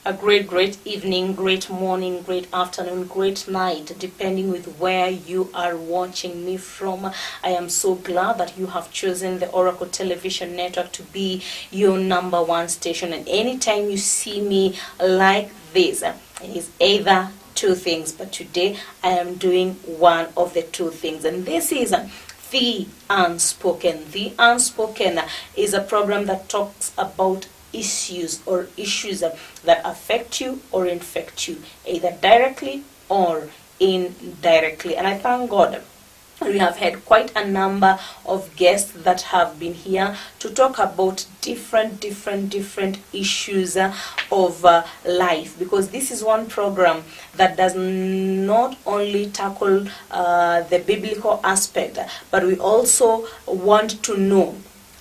A great evening, great morning, great afternoon, great night, depending with where you are watching me from. I am so glad that you have chosen the Oracle Television Network to be your number one station. And anytime you see me like this, it is either two things, but today I am doing one of the two things, and this is The Unspoken. The Unspoken is a program that talks about issues that affect you or infect you, either directly or indirectly. And I thank God we have had quite a number of guests that have been here to talk about different issues of life, because this is one program that does not only tackle the biblical aspect, but we also want to know,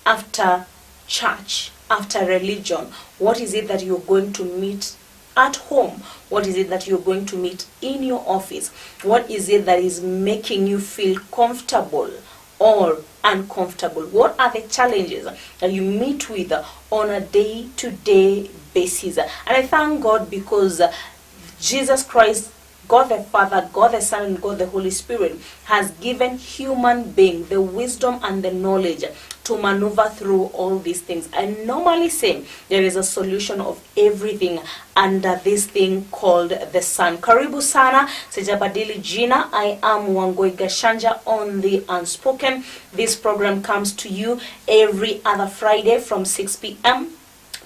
after church, after religion, what is it that you're going to meet at home? What is it that you're going to meet in your office? What is it that is making you feel comfortable or uncomfortable? What are the challenges that you meet with on a day-to-day basis? And I thank God because Jesus Christ, God the Father, God the Son, and God the Holy Spirit has given human being the wisdom and the knowledge to maneuver through all these things. I normally say there is a solution of everything under this thing called the sun. Karibu sana, sijabadili jina. I am Wangui Gachanja on The Unspoken. This program comes to you every other Friday from 6 p.m.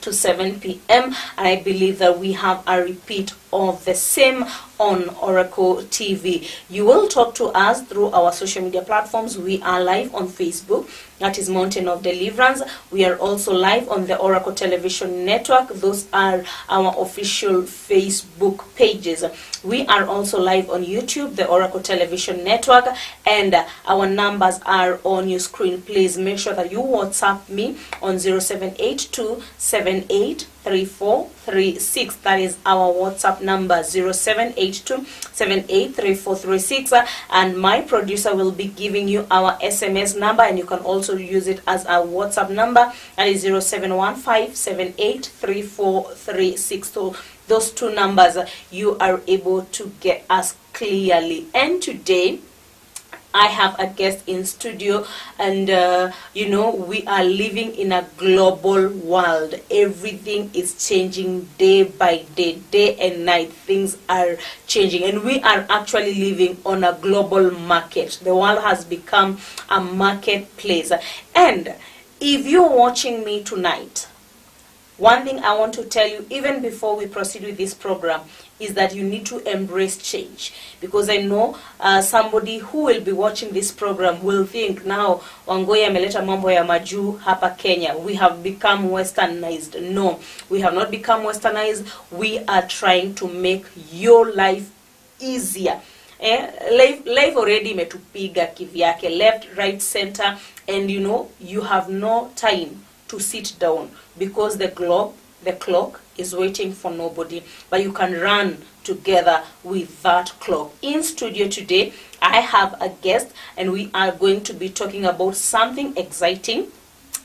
to 7 p.m. and I believe that we have a repeat of the same on Oracle TV. You will talk to us through our social media platforms. We are live on Facebook, that is Mountain of Deliverance. We are also live on the Oracle Television Network. Those are our official Facebook pages. We are also live on YouTube, the Oracle Television Network, and our numbers are on your screen. Please make sure that you WhatsApp me on 0782 783436. That is our WhatsApp number, 0782 783436, and my producer will be giving you our SMS number, and you can also use it as a WhatsApp number. That is 0715 783436. So those two numbers, you are able to get us clearly. And today I have a guest in studio, and we are living in a global world. Everything is changing day by day, day and night. Things are changing, and we are actually living on a global market. The world has become a marketplace. And if you're watching me tonight, one thing I want to tell you, even before we proceed with this program, is that you need to embrace change. Because I know somebody who will be watching this program will think, now Wangui ameleta mambo ya majuu hapa Kenya, we have become westernized. No, we have not become westernized. We are trying to make your life easier. Life already imetupiga kivyake, left, right, center, and you have no time to sit down, because the clock is waiting for nobody, but you can run together with that clock. In studio today, I have a guest, and we are going to be talking about something exciting,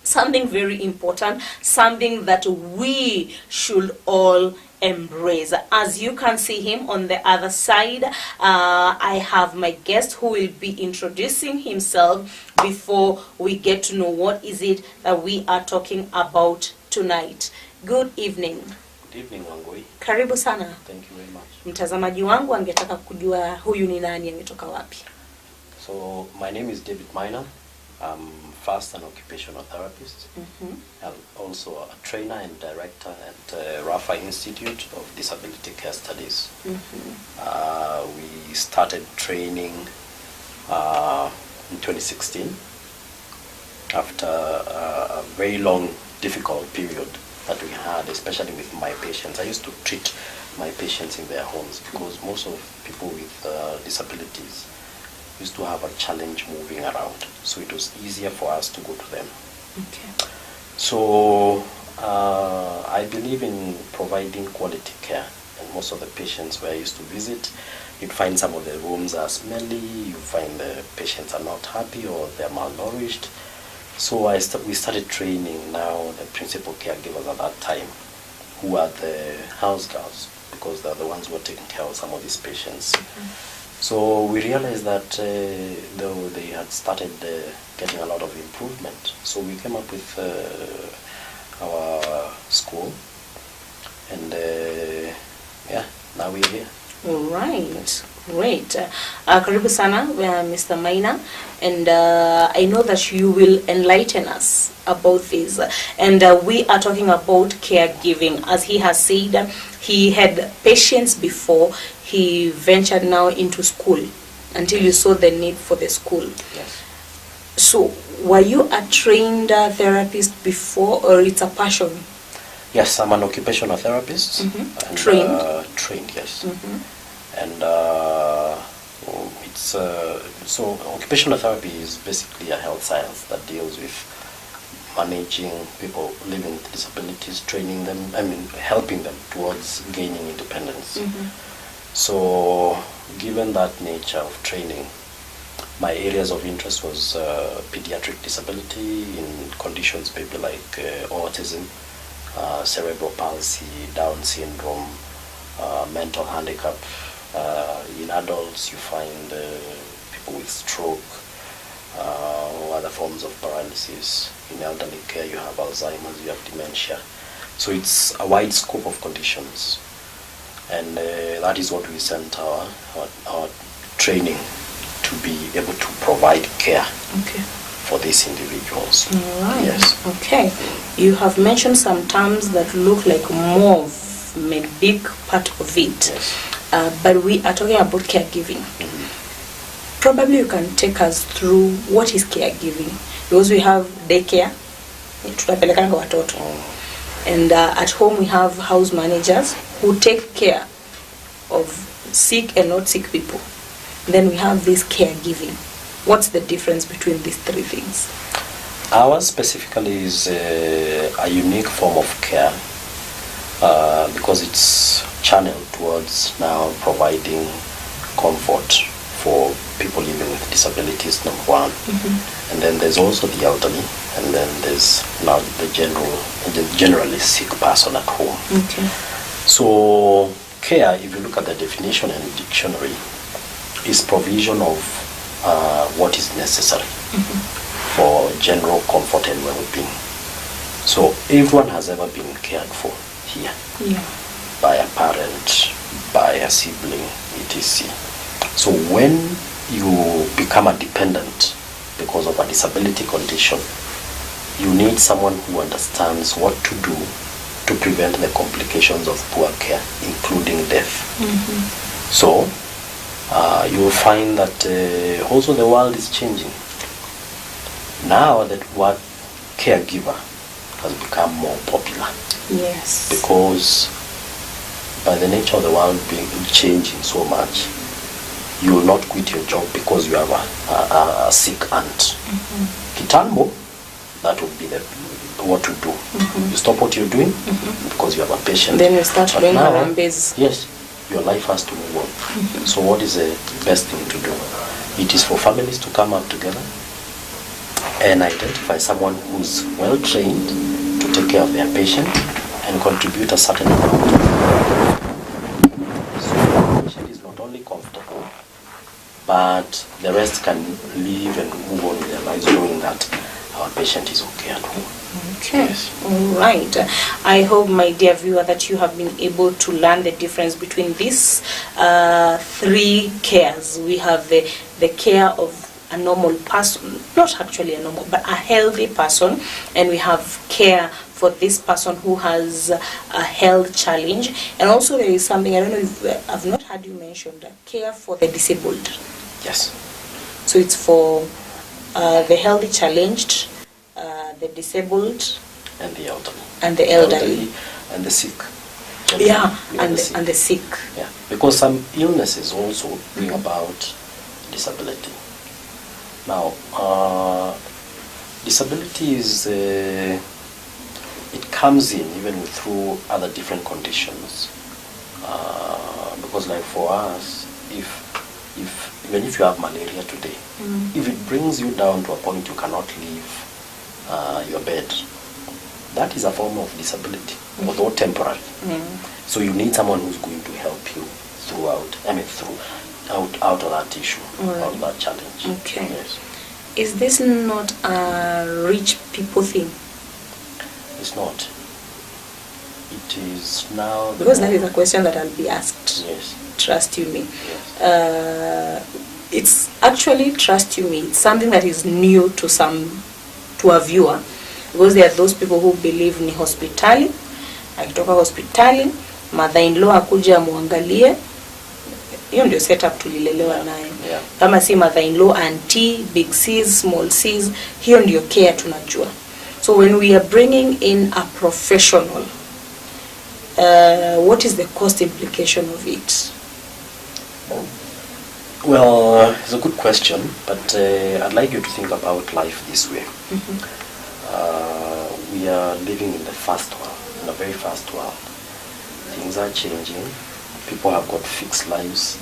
something very important, something that we should all embrace. As you can see him on the other side, I have my guest who will be introducing himself before we get to know what is it that we are talking about tonight. Good evening. Good evening, Wangui. Karibu sana. Thank you very much. Mtazamaji wangu angetaka kujua huyu ni nani, ametoka wapi? So my name is David Minor. I'm first an occupational therapist. I'm also a trainer and director at Rafa Institute of Disability Care Studies. We started training in 2016 after a very long, difficult period that we had, especially with my patients. I used to treat my patients in their homes because most of people with disabilities used to have a challenge moving around, so it was easier for us to go to them. Okay. So I believe in providing quality care, and most of the patients where I used to visit, you'd find some of the rooms are smelly, you find the patients are not happy or they're malnourished. So we started training now the principal caregivers at that time, who are the house girls, because they're the ones who are taking care of some of these patients. So we realized that though they had started getting a lot of improvement, so we came up with our school, and yeah, now we're here. All right, great. Karibu sana, Mr. Maina, and I know that you will enlighten us about this. And we are talking about caregiving. As he has said, he had patients before he ventured now into school, until you saw the need for the school. Yes. So, were you a trained therapist before, or it's a passion? Yes, I'm an occupational therapist. And, Trained? Trained, yes. And it's so occupational therapy is basically a health science that deals with managing people living with disabilities, training them, helping them towards gaining independence. So given that nature of training, my areas of interest was pediatric disability in conditions maybe like autism, cerebral palsy, Down syndrome, mental handicap. In adults, you find people with stroke, other forms of paralysis. In elderly care, you have Alzheimer's, you have dementia. So it's a wide scope of conditions. And that is what we sent our training to be able to provide care for these individuals. Right. Yes. Okay. You have mentioned some terms that look like more of a big part of it. Yes. But we are talking about caregiving. Probably you can take us through what is caregiving. Because we have daycare, tunapelekanga watoto. And at home we have house managers who take care of sick and not sick people. Then we have this caregiving. What's the difference between these three things? Ours specifically is a unique form of care because it's channeled towards now providing comfort for people living with disabilities, number one. And then there's also the elderly, and then there's now the generally sick person at home. So care, if you look at the definition in the dictionary, is provision of what is necessary for general comfort and well-being. So everyone has ever been cared for here by a parent, by a sibling, etc. So when you become a dependent because of a disability condition, you need someone who understands what to do to prevent the complications of poor care, including death. So you will find that also the world is changing. Now that word caregiver has become more popular. Yes. Because by the nature of the world being changing so much, you will not quit your job because you have a sick aunt. Kitambo, that would be what to do. You stop what you're doing because you have a patient. Then you start doing harambes. Yes, your life has to move on. So what is the best thing to do? It is for families to come up together and identify someone who's well trained to take care of their patient and contribute a certain amount. So the patient is not only comfortable, but the rest can live and move on with their lives knowing that our patient is okay at home. Okay. Yes. All right. I hope, my dear viewer, that you have been able to learn the difference between these three cares. We have the care of a normal person, not actually a normal, but a healthy person, and we have care for this person who has a health challenge. And also there is something, I don't know if I've not heard you mention, that care for the disabled. Yes. So it's for the healthy challenged, the disabled, and the elderly. And the elderly. And the sick. Yeah, and the sick. Yeah, because some illnesses also bring about disability. Now, disability is, it comes in even through other different conditions. Because like for us, even if you have malaria today, if it brings you down to a point you cannot leave your bed, that is a form of disability, although temporary. So you need someone who's going to help you throughout, out of that issue, out of that challenge. Okay. Yes. Is this not a rich people thing? It's not. It is now... Because that is a question that I'll be asked. Yes. Trust you me. Yes. It's actually, trust you me, it's something that is new to a viewer. Because there are those people who believe ni hospitali, akitoka hospitali, mother-in-law akuja muangalie. Hiyo ndio setup tulilelewa nayo. Yeah. Kama si mother-in-law, auntie, big C's, small C's, hiyo ndio care tunajua. So when we are bringing in a professional, what is the cost implication of it? Well, it's a good question, but I'd like you to think about life this way. We are living in the fast world, in a very fast world. Things are changing. People have got fixed lives,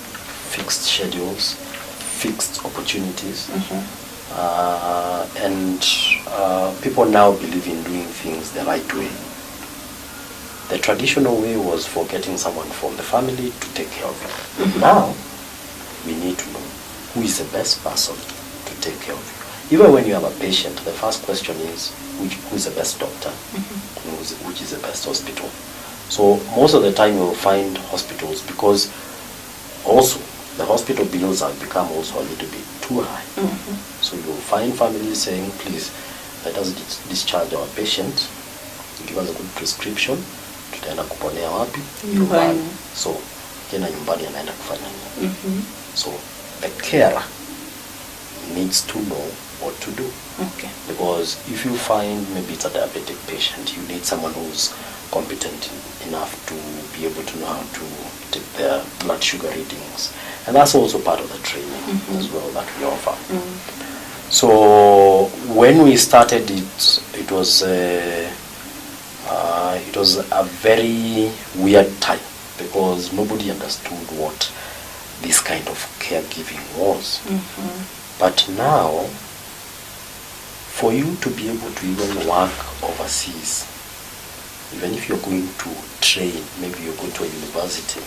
fixed schedules, fixed opportunities. And people now believe in doing things the right way. The traditional way was for getting someone from the family to take care of you. Now, we need to know who is the best person to take care of you. Even when you have a patient, the first question is, who is the best doctor? And which is the best hospital? So most of the time you will find hospitals, because also the hospital bills have become also a little bit too high. So you will find families saying, please, let us discharge our patient, give us a good prescription, tutaenda kuponea wapi? Nyumbani. So kena nyumbani anaenda kufanya nini? So the carer needs to know what to do. Okay. Because if you find maybe it's a diabetic patient, you need someone who's competent enough to be able to know how to take their blood sugar readings. And that's also part of the training as well that we offer. So when we started it was a very weird time, because nobody understood what this kind of caregiving was. But now, for you to be able to even work overseas, even if you're going to train, maybe you're going to a university,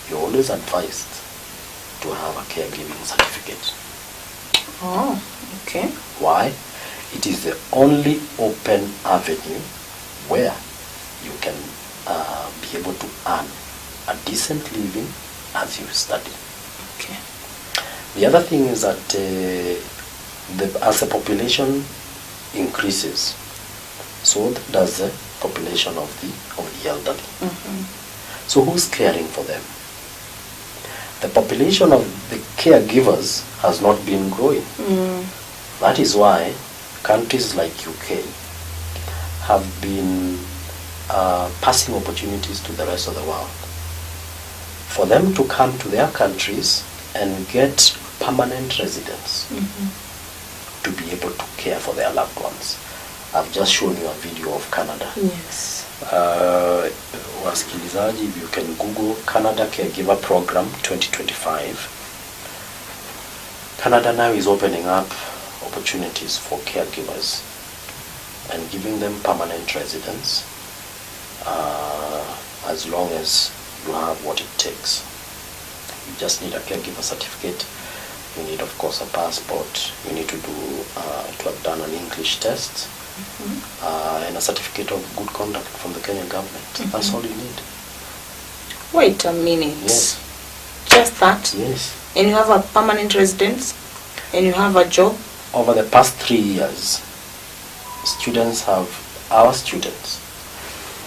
you're always advised to have a caregiving certificate. Oh, okay. Why? It is the only open avenue where you can be able to earn a decent living as you study. Okay. The other thing is that as the population increases, so does the population of the elderly. So who's caring for them? The population of the caregivers has not been growing. That is why countries like UK have been passing opportunities to the rest of the world for them to come to their countries and get permanent residence to be able to care for their loved ones. I've just shown you a video of Canada. Yes. Wasikilizaji, if you can Google Canada Caregiver Program 2025. Canada now is opening up opportunities for caregivers and giving them permanent residence as long as you have what it takes. You just need a caregiver certificate. You need, of course, a passport. You need to have done an English test, and a certificate of good conduct from the Kenyan government. That's all you need. Wait a minute. Yes. Just that? Yes. And you have a permanent residence? And you have a job? Over the past 3 years, our students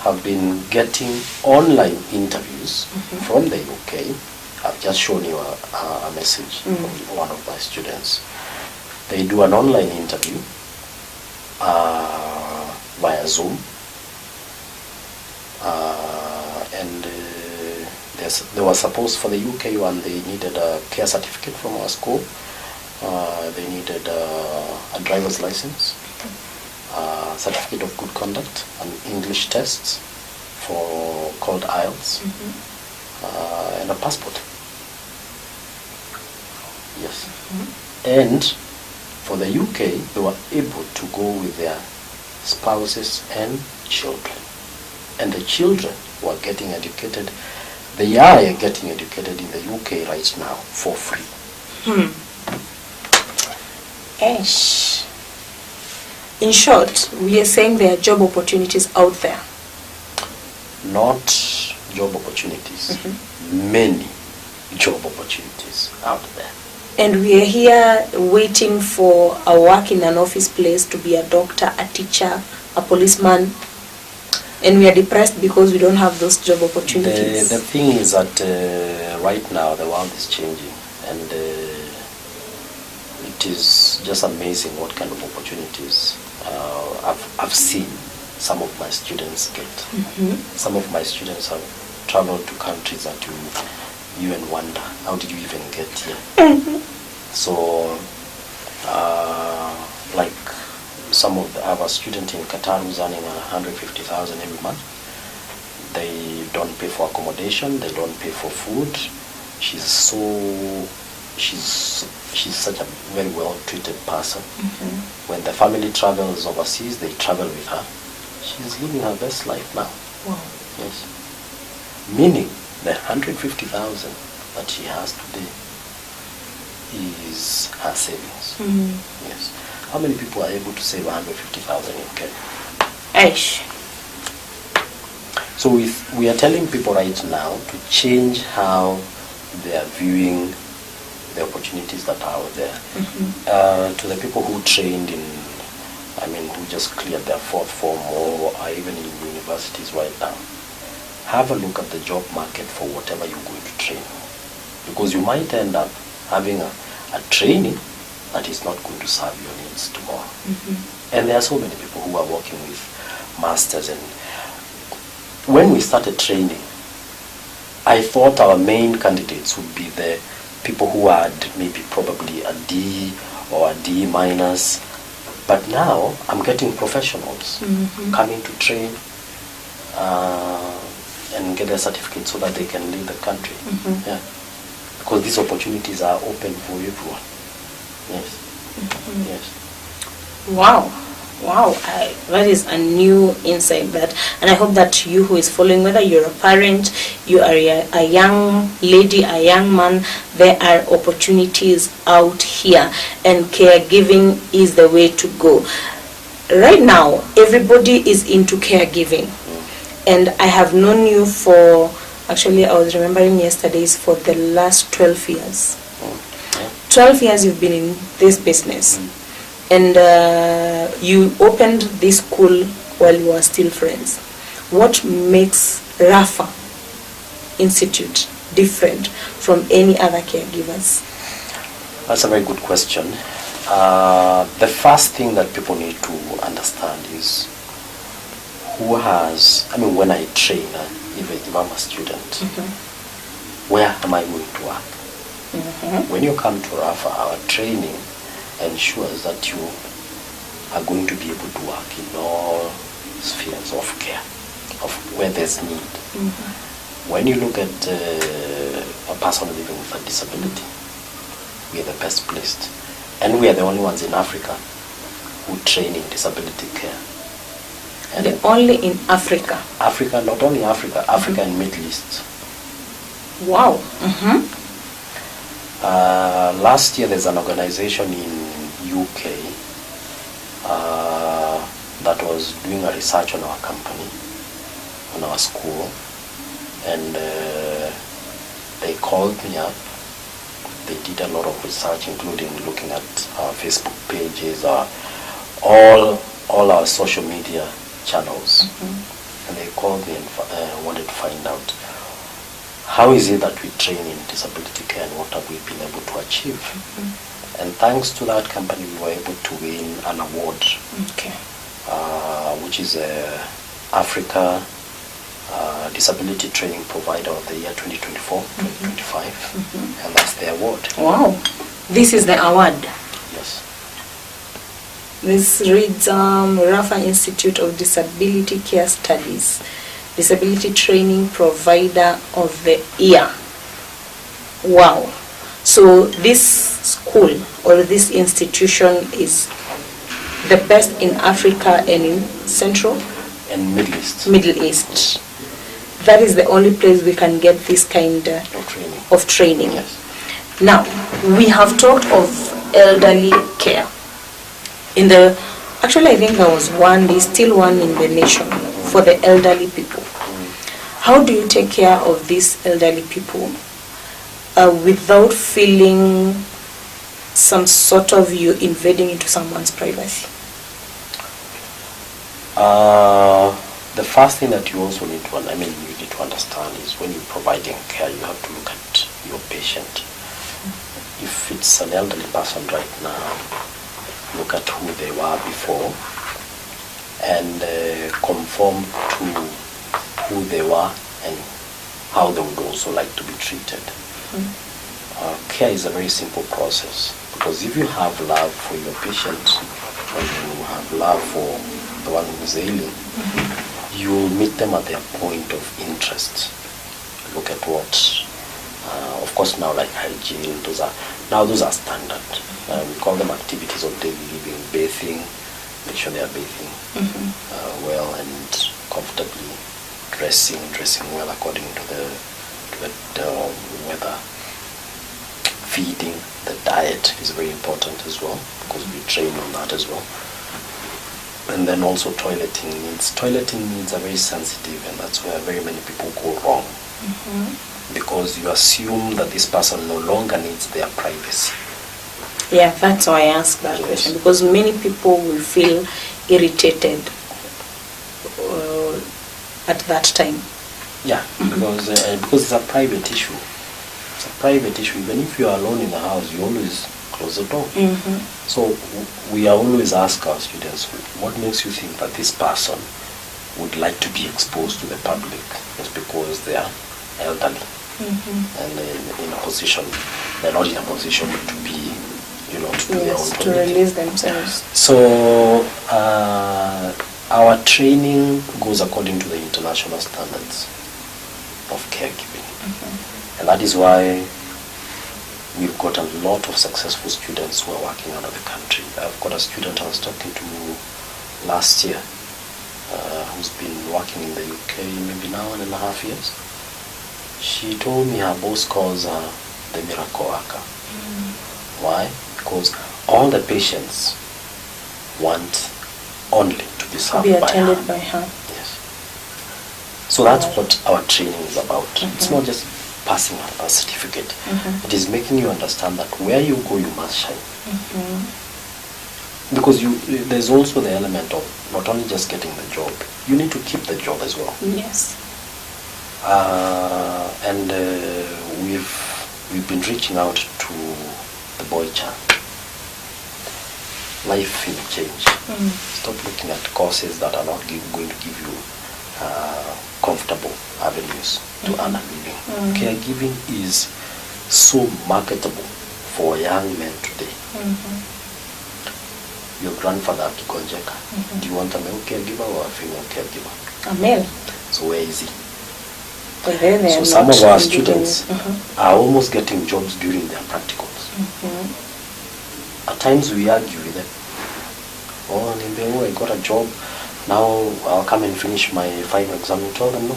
have been getting online interviews from the UK. I've just shown you a message from one of my students. They do an online interview via Zoom, and they were supposed, for the UK one, they needed a care certificate from our school. They needed a driver's license, certificate of good conduct, and English tests called IELTS, and a passport. Yes. And for the UK, they were able to go with their spouses, and children. And the children who are getting educated, they are getting educated in the UK right now for free. Ish. In short, we are saying there are job opportunities out there. Not job opportunities, many job opportunities out there. And we are here waiting for a work in an office place to be a doctor, a teacher, a policeman. And we are depressed because we don't have those job opportunities. The thing is that right now the world is changing, and it is just amazing what kind of opportunities I've seen some of my students get. Some of my students have traveled to countries that you even wonder, how did you even get here? So, like some of I have a student in Qatar who's earning 150,000 every month. They don't pay for accommodation, they don't pay for food. She's such a very well treated person. When the family travels overseas, they travel with her. She's living her best life now. Wow. Yes. Meaning the 150,000 that she has today is her savings. Yes. How many people are able to save 150,000 in Kenya? Aish. So we are telling people right now to change how they are viewing the opportunities that are out there. To the people who trained who just cleared their fourth form or are even in universities right now, have a look at the job market for whatever you're going to train. Because you might end up having a training that is not going to serve your needs tomorrow. And there are so many people who are working with masters. And when we started training, I thought our main candidates would be the people who had maybe probably a D or a D minus. But now I'm getting professionals coming to train and get a certificate so that they can leave the country. Yeah. Because these opportunities are open for everyone. Yes. Yes. Wow. That is a new insight. And I hope that you who is following, whether you're a parent, you are a young lady, a young man, there are opportunities out here, and caregiving is the way to go. Right now, everybody is into caregiving. And I have known you for, actually I was remembering yesterday's, for the last 12 years. 12 years you've been in this business. And you opened this school while you were still friends. What makes Rafa Institute different from any other caregivers? That's a very good question. The first thing that people need to understand is when I train, if I'm a student, where am I going to work? When you come to Rafa, our training ensures that you are going to be able to work in all spheres of care, of where there's need. When you look at a person living with a disability, we are the best placed. And we are the only ones in Africa who train in disability care. And the only in Africa? Africa, not only Africa, Africa and Middle East. Wow. Last year there's an organization in UK that was doing a research on our company, on our school, and they called me up. They did a lot of research, including looking at our Facebook pages, all our social media channels. And they called me and wanted to find out, how is it that we train in disability care and what have we been able to achieve? And thanks to that company, we were able to win an award, which is Africa Disability Training Provider of the Year 2024-2025, and that's the award. Wow, this is the award. Yes. This reads Rafa Institute of Disability Care Studies, Disability Training Provider of the Year. Wow. So this school or this institution is the best in Africa and in Central And Middle East. Middle East. That is the only place we can get this kind of training. Yes. Now, we have talked of elderly care. Actually, I think there's still one in the nation for the elderly people. How do you take care of these elderly people without feeling some sort of you invading into someone's privacy? The first thing that you also need to, you need to understand is when you're providing care, you have to look at your patient. If it's an elderly person right now, look at who they were before and conform to who they were and how they would also like to be treated. Care is a very simple process, because if you have love for your patient, or you have love for the one who's ailing, you will meet them at their point of interest. Look at what, of course now, like hygiene, those are standard. We call them activities of daily living, bathing, make sure they are bathing well and comfortably, dressing well according to the weather. Feeding, the diet is very important as well, because we train on that as well. And then also toileting needs. Toileting needs are very sensitive, and that's where very many people go wrong. Because you assume that this person no longer needs their privacy. Yeah, that's why I asked that question, because many people will feel irritated at that time. Yeah, because it's a private issue. It's a private issue. Even if you are alone in the house, you always close the door. So we always ask our students, what makes you think that this person would like to be exposed to the public? It's because they are elderly and in a position, they're not in a position to be, to do their own to release themselves. So our training goes according to the international standards of caregiving. And that is why we've got a lot of successful students who are working out of the country. I've got a student I was talking to last year who's been working in the UK maybe now 1.5 years. She told me her boss calls her the miracle worker. Why? Because all the patients want only to be served attended by her. Yes. So that's what our training is about. It's not just passing a certificate. It is making you understand that where you go, you must shine. Because there's also the element of not only just getting the job, you need to keep the job as well. Yes. And we've been reaching out to the boy child. Life will change. Stop looking at courses that are not going to give you comfortable avenues to earn a living. Caregiving is so marketable for young men today. Your grandfather akigonjeka, do you want a male caregiver or a female caregiver? A male. So where is he? So some of our students are almost getting jobs during their practicals. At times we argue with them. Oh, I got a job. Now I'll come and finish my final exam. You tell them no.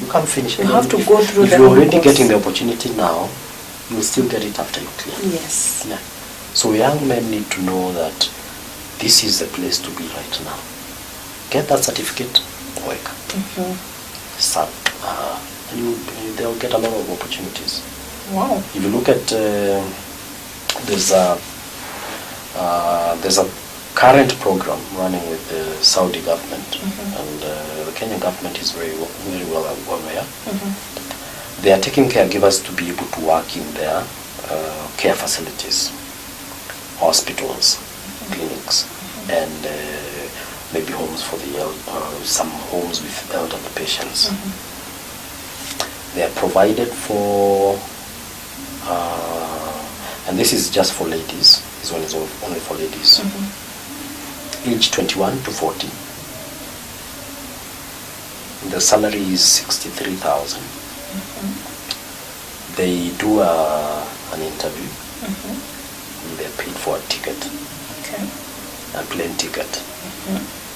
You can't finish it. You have to go through If you're already getting the opportunity now, you'll still get it after you clear. Yes. Yeah. So young men need to know that this is the place to be right now. Get that certificate, work. Start, and they'll get a lot of opportunities. Wow. If you look at there's a current program running with the Saudi government, and the Kenyan government is very well aware. They are taking caregivers to be able to work in their care facilities, hospitals, clinics, and maybe homes for the some homes with elderly patients. They are provided for, and this is just for ladies. This one is only for ladies. Age 21 to 40. The salary is 63,000. They do an interview. They're paid for a ticket. a plane ticket.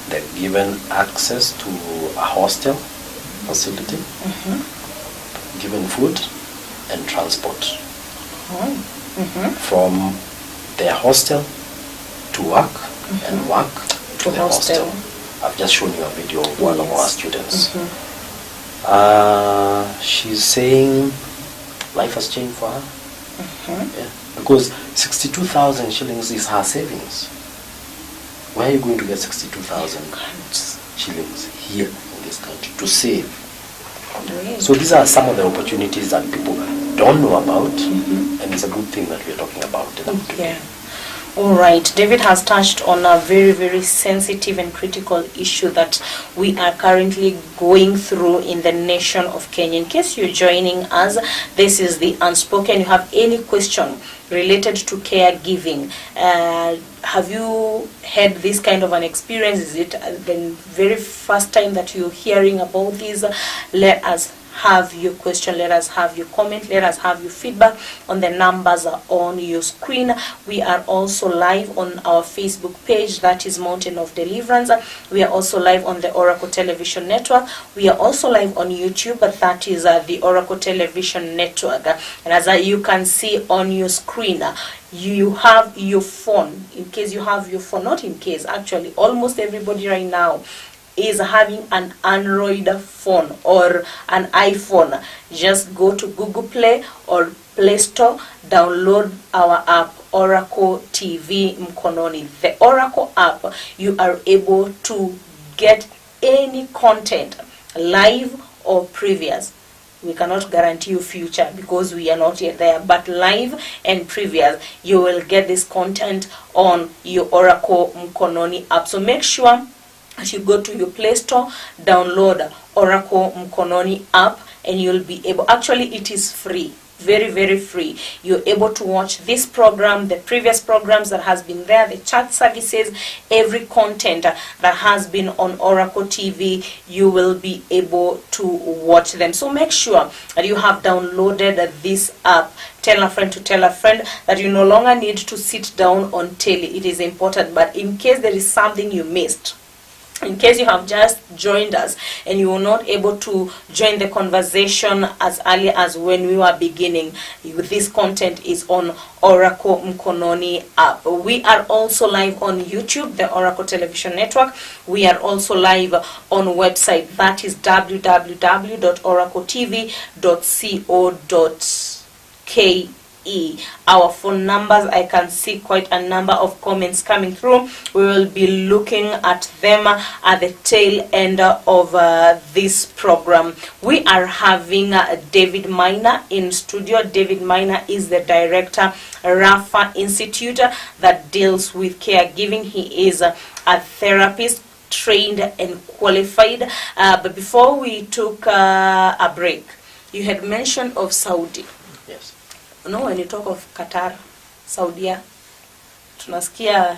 They're given access to a hostel facility, given food and transport from their hostel to work and work to the hostel. I've just shown you a video of one of our students. She's saying life has changed for her. Yeah. Because 62,000 shillings is her savings. Where are you going to get 62,000 shillings here in this country to save? So these are some of the opportunities that people don't know about, and it's a good thing that we're talking about today. All right, David has touched on a very, very sensitive and critical issue that we are currently going through in the nation of Kenya. In case you're joining us, this is the Unspoken. You have any question related to caregiving? Have you had this kind of an experience? Is it the very first time that you're hearing about this? Let us have your question, let us have your comment, let us have your feedback on the numbers on your screen. We are also live on our Facebook page, that is Mountain of Deliverance. We are also live on the Oracle Television Network. We are also live on YouTube, but that is the Oracle Television Network. And as you can see on your screen, you have your phone. In case you have your phone, not in case, actually almost everybody right now is having an Android phone or an iPhone. Just go to Google Play or Play Store, download our app, Oracle TV Mkononi. The Oracle app, you are able to get any content, live or previous. We cannot guarantee you future because we are not yet there, but live and previous, you will get this content on your Oracle Mkononi app. So make sure as you go to your Play Store, download Oracle Mkononi app, and you'll be able, actually it is free, very, very free. You're able to watch this program, the previous programs that has been there, the chat services, every content that has been on Oracle TV, you will be able to watch them. So make sure that you have downloaded this app. Tell a friend to tell a friend that you no longer need to sit down on telly. It is important, but in case there is something you missed, in case you have just joined us and you were not able to join the conversation as early as when we were beginning, this content is on Oracle Mkononi app. We are also live on YouTube, the Oracle Television Network. We are also live on website, that is www.oracletv.co.ke. Our phone numbers, I can see quite a number of comments coming through. We will be looking at them at the tail end of this program. We are having David Miner in studio. David Miner is the director, Rafa Institute, that deals with caregiving. He is a therapist, trained and qualified. But before we took a break, you had mentioned of Saudi. Yes. No, when you talk of Qatar, Saudi, tunasikia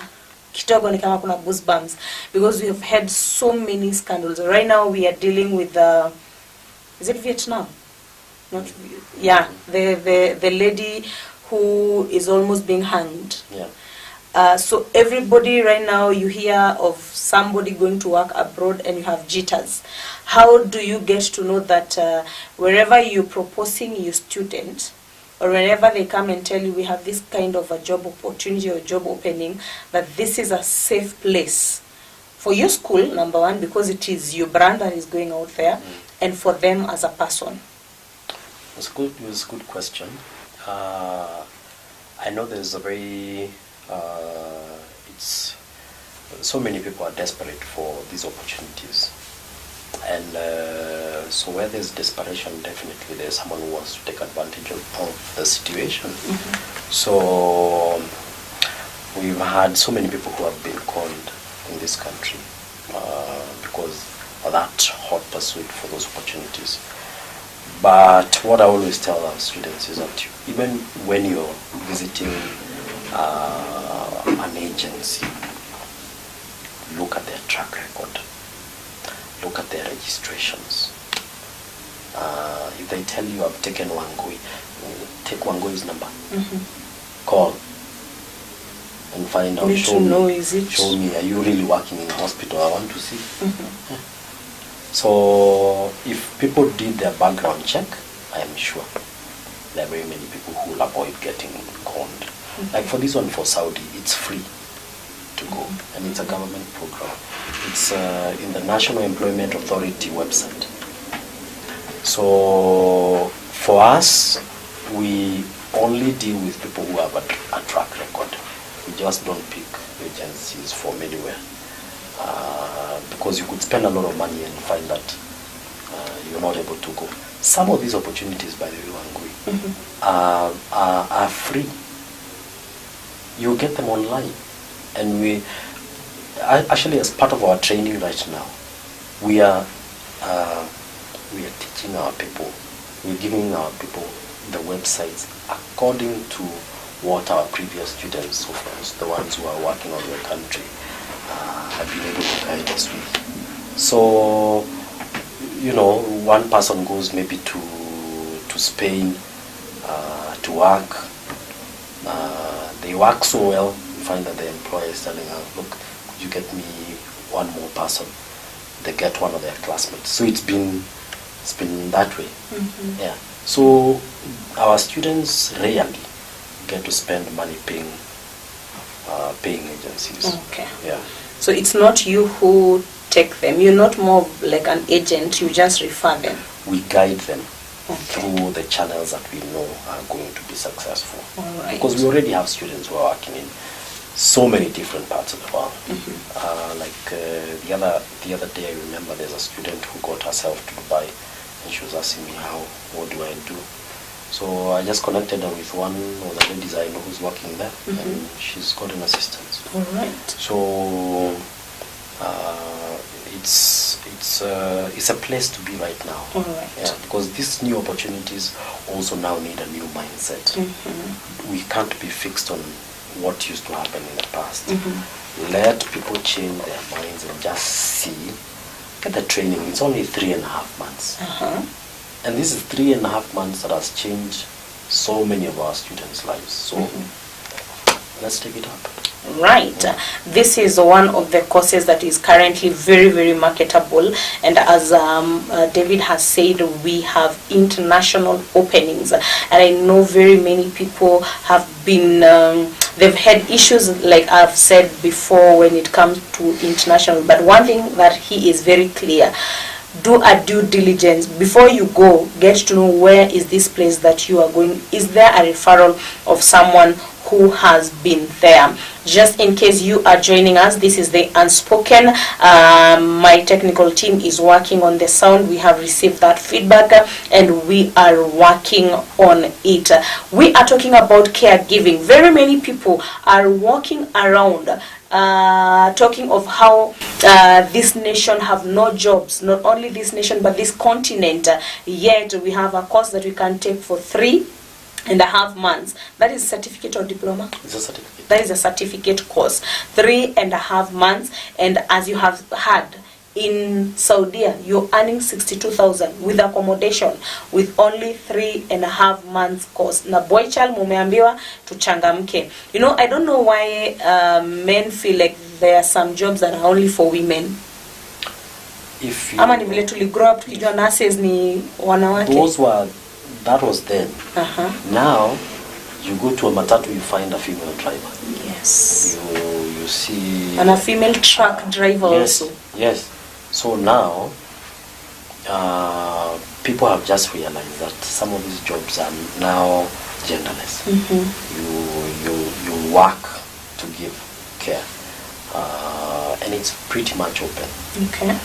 kidogo ni kama kuna goosebumps because we have had so many scandals. Right now we are dealing with is it Vietnam? Not yeah, the lady who is almost being hanged. Yeah. So everybody right now, you hear of somebody going to work abroad and you have jitters. How do you get to know that wherever you're proposing your student, or whenever they come and tell you we have this kind of a job opportunity or job opening, that this is a safe place for your school, number one, because it is your brand that is going out there, and for them as a person? It was a good question. I know there's a very, so many people are desperate for these opportunities. And so where there's desperation, definitely there's someone who wants to take advantage of the situation. So we've had so many people who have been conned in this country because of that hot pursuit for those opportunities. But what I always tell our students is that even when you're visiting an agency, look at their track record. Look at their registrations. If they tell you I've taken Wangui, take Wangui's number. Call. and find out. Need to know, is it? Show me, are you really working in a hospital? I want to see. Yeah. So if people did their background check, I am sure there are very many people who will avoid getting conned. Like for this one, for Saudi, it's free to go, and it's a government program. It's in the National Employment Authority website. So for us, we only deal with people who have a track record. We just don't pick agencies from anywhere, because you could spend a lot of money and find that you're not able to go. Some of these opportunities, by the way, Wangui, are free. You get them online, and we actually, as part of our training right now, we are teaching our people. We're giving our people the websites according to what our previous students, of course, the ones who are working on the country, have been able to guide us with. So, you know, one person goes maybe to Spain to work. They work so well, you find that the employer is telling her, look, could you get me one more person? They get one of their classmates. So it's been that way. Yeah. So our students rarely get to spend money paying agencies. Okay. Yeah. So it's not you who take them. You're not more like an agent. You just refer them. We guide them Okay. through the channels that we know are going to be successful. All right. Because we already have students who are working in so many different parts of the world. The other day, I remember there's a student who got herself to Dubai, and she was asking me what do I do? So I just connected her with one of the ladies I know who's working there, and she's got an assistance. All right. So it's a place to be right now. All right. Yeah, because these new opportunities also now need a new mindset. We can't be fixed on what used to happen in the past. Let people change their minds and just see. Get the training. It's only 3.5 months. And this is 3.5 months that has changed so many of our students' lives. So let's take it up. Right. This is one of the courses that is currently very, very marketable. And as David has said, we have international openings. And I know very many people have been, they've had issues, like I've said before, when it comes to international. But one thing that he is very clear, do a due diligence before you go. Get to know where is this place that you are going. Is there a referral of someone who has been there? Just in case you are joining us, this is the Unspoken. My technical team is working on the sound. We have received that feedback and we are working on it. We are talking about caregiving. Very many people are walking around talking of how this nation have no jobs. Not only this nation, but this continent. Yet we have a course that we can take for 3.5 months. That is certificate or diploma? It's a certificate. That is a certificate course. 3.5 months. And as you have heard, in Saudi, you're earning 62,000 with accommodation, with only 3.5 months course. Na boy child mumeambiwa tuchangamke. You know, I don't know why men feel like there are some jobs that are only for women. If you, ama ni vile tuligrow up tukijua nurses ni wanawake. That was then. Now you go to a matatu, you find a female driver. Yes. You see. And a female truck driver also. Yes. So now people have just realized that some of these jobs are now genderless. You work to give care, and it's pretty much open. Okay.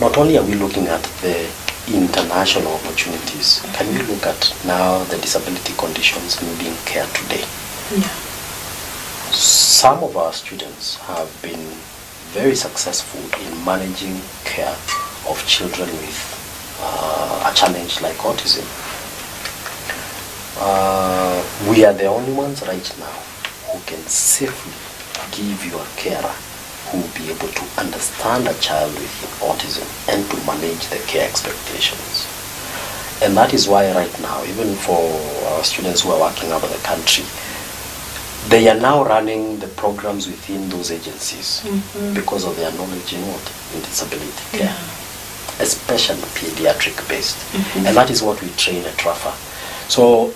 Not only are we looking at the international opportunities, can we look at now the disability conditions needing care today? Yeah. Some of our students have been very successful in managing care of children with a challenge like autism. We are the only ones right now who can safely give you a carer who will be able to understand a child with autism and to manage the care expectations. And that is why right now, even for our students who are working out of the country, They are now running the programs within those agencies Mm-hmm. because of their knowledge in what? In disability care, Yeah. especially pediatric based. Mhm. And that is what we train at RAFA. So,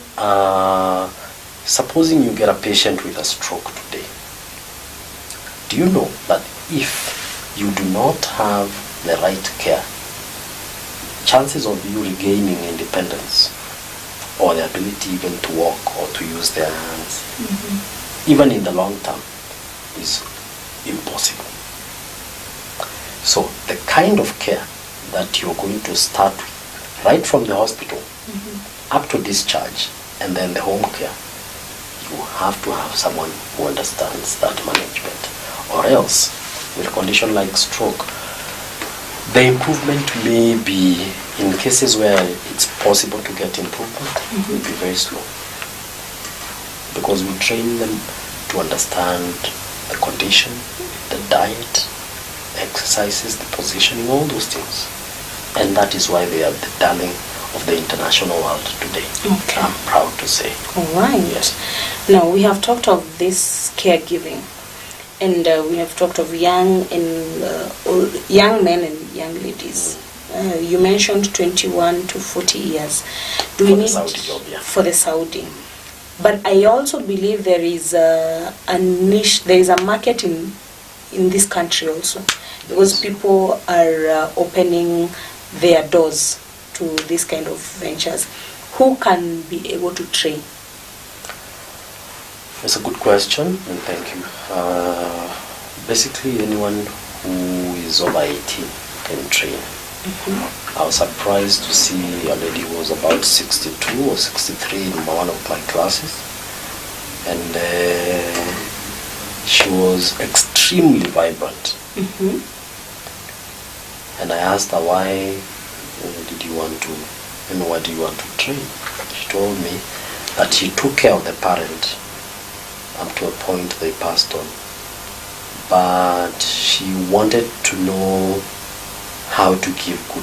supposing you get a patient with a stroke today, do you know that if you do not have the right care, chances of you regaining independence or the ability even to walk or to use their hands, even in the long term, is impossible. So the kind of care that you're going to start with, right from the hospital up to discharge and then the home care, you have to have someone who understands that management. Or else, with a condition like stroke, the improvement may be, in cases where it's possible to get improvement, will be very slow. Because we train them to understand the condition, the diet, exercises, the positioning, all those things. And that is why they are the darling of the international world today. Okay. I'm proud to say. All right. Yes. Now, we have talked of this caregiving, and we have talked of young men and young ladies. You mentioned 21 to 40 years. Do we For the need Saudi job, yeah. for the Saudi? But I also believe there is a niche, there is a market in this country also, because people are opening their doors to this kind of ventures. Who can be able to train? It's a good question, and thank you. Basically, anyone who is over 18 can train. I was surprised to see a lady who was about 62 or 63 in one of my classes, and she was extremely vibrant. And I asked her, why did you want to, why do you want to train? She told me that she took care of the parent up to a point they passed on, but she wanted to know how to give good